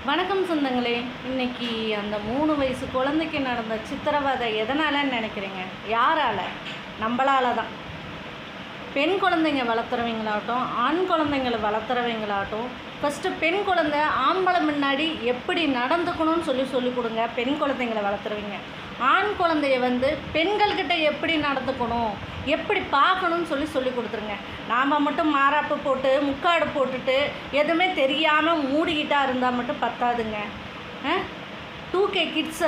வணக்கம் சொந்தங்களே. இன்னைக்கு அந்த 3 வயசு குழந்தைக்கு நடந்த சித்திரவதை எதனாலன்னு நினைக்கிறீங்க? யாரால? நம்மளால தான். பெண் குழந்தைங்க வளர்த்துறவங்களாகட்டும், ஆண் குழந்தைங்களை வளர்த்துறவங்களாகட்டும், ஃபஸ்ட்டு பெண் குழந்தை ஆம்பளை முன்னாடி எப்படி நடந்துக்கணும்னு சொல்லி கொடுங்க. பெண் குழந்தைங்களை வளர்த்துறவங்க ஆண் குழந்தைய பெண்கள்கிட்ட எப்படி நடந்துக்கணும், எப்படி பார்க்கணும்னு சொல்லி கொடுத்துருங்க. நாம் மட்டும் மாறாப்பு போட்டு முக்காடு போட்டுட்டு எதுவுமே தெரியாமல் மூடிக்கிட்டா இருந்தால் மட்டும் பத்தாதுங்க. 2K கிட்ஸை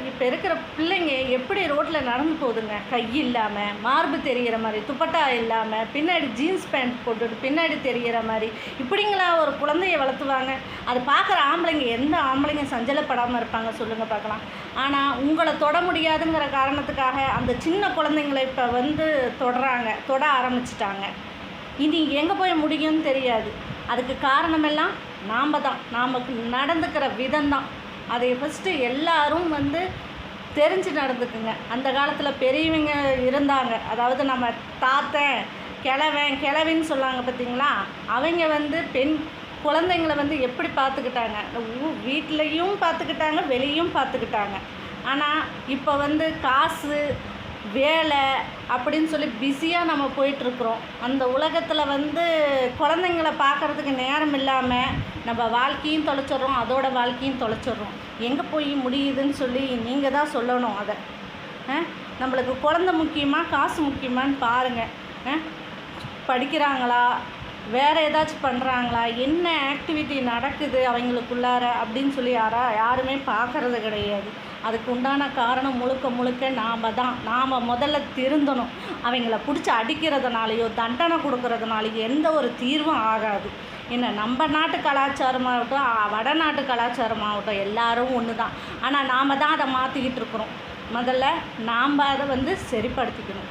இப்போ இருக்கிற பிள்ளைங்க எப்படி ரோட்டில் நடந்து போகுதுங்க. கை இல்லாமல், மார்பு தெரிகிற மாதிரி, துப்பட்டா இல்லாமல், பின்னாடி ஜீன்ஸ் பேண்ட் போட்டுட்டு பின்னாடி தெரிகிற மாதிரி இப்படிங்களா ஒரு குழந்தைய வளர்த்துவாங்க? அது பார்க்குற ஆம்பளைங்க எந்த ஆம்பளைங்க சஞ்சலப்படாமல் இருப்பாங்க சொல்லுங்கள் பார்க்கலாம். ஆனால் உங்களை தொட முடியாதுங்கிற காரணத்துக்காக அந்த சின்ன குழந்தைங்களை இப்போ தொட ஆரம்பிச்சிட்டாங்க. இனி எங்கே போய் முடியும்னு தெரியாது. அதுக்கு காரணமெல்லாம் நாம் தான், நமக்கு நடந்துக்கிற விதம்தான். அதை ஃபஸ்ட்டு எல்லோரும் தெரிஞ்சு நடந்துக்குங்க. அந்த காலத்தில் பெரியவங்க இருந்தாங்க, அதாவது நம்ம தாத்தன் கிழவின்னு சொல்லாங்க பார்த்தீங்களா? அவங்க பெண் குழந்தைங்களை எப்படி பார்த்துக்கிட்டாங்க, வீட்லேயும் பார்த்துக்கிட்டாங்க, வெளியும் பார்த்துக்கிட்டாங்க. ஆனால் இப்போ காசு வேலை அப்படின்னு சொல்லி பிஸியாக நம்ம போயிட்டுருக்குறோம். அந்த உலகத்தில் குழந்தைங்கள பார்க்குறதுக்கு நேரம் இல்லாமல் நம்ம வாழ்க்கையும் தொலைச்சிட்றோம், அதோட வாழ்க்கையும் தொலைச்சிட்றோம். எங்கே போய் முடியுதுன்னு சொல்லி நீங்கள் தான் சொல்லணும். அதை நம்மளுக்கு குழந்தை முக்கியமாக காசு முக்கியமானு பாருங்கள். படிக்கிறாங்களா, வேறு ஏதாச்சும் பண்ணுறாங்களா, என்ன ஆக்டிவிட்டி நடக்குது அவங்களுக்குள்ளார அப்படின்னு சொல்லி யாருமே பார்க்குறது கிடையாது. அதுக்கு உண்டான காரணம் முழுக்க நாம் தான். நாம் முதல்ல திருந்தணும். அவங்கள பிடிச்சி அடிக்கிறதுனாலையோ தண்டனை கொடுக்கறதுனாலையோ எந்த ஒரு தீர்வும் ஆகாது. என்ன, நம்ம நாட்டு கலாச்சாரமாகட்டும், வடநாட்டு கலாச்சாரமாகட்டும், எல்லாரும் ஒன்று தான். ஆனால் நாம் தான் அதை மாற்றிக்கிட்டு இருக்கிறோம். முதல்ல நாம் அதை சரிப்படுத்திக்கணும்.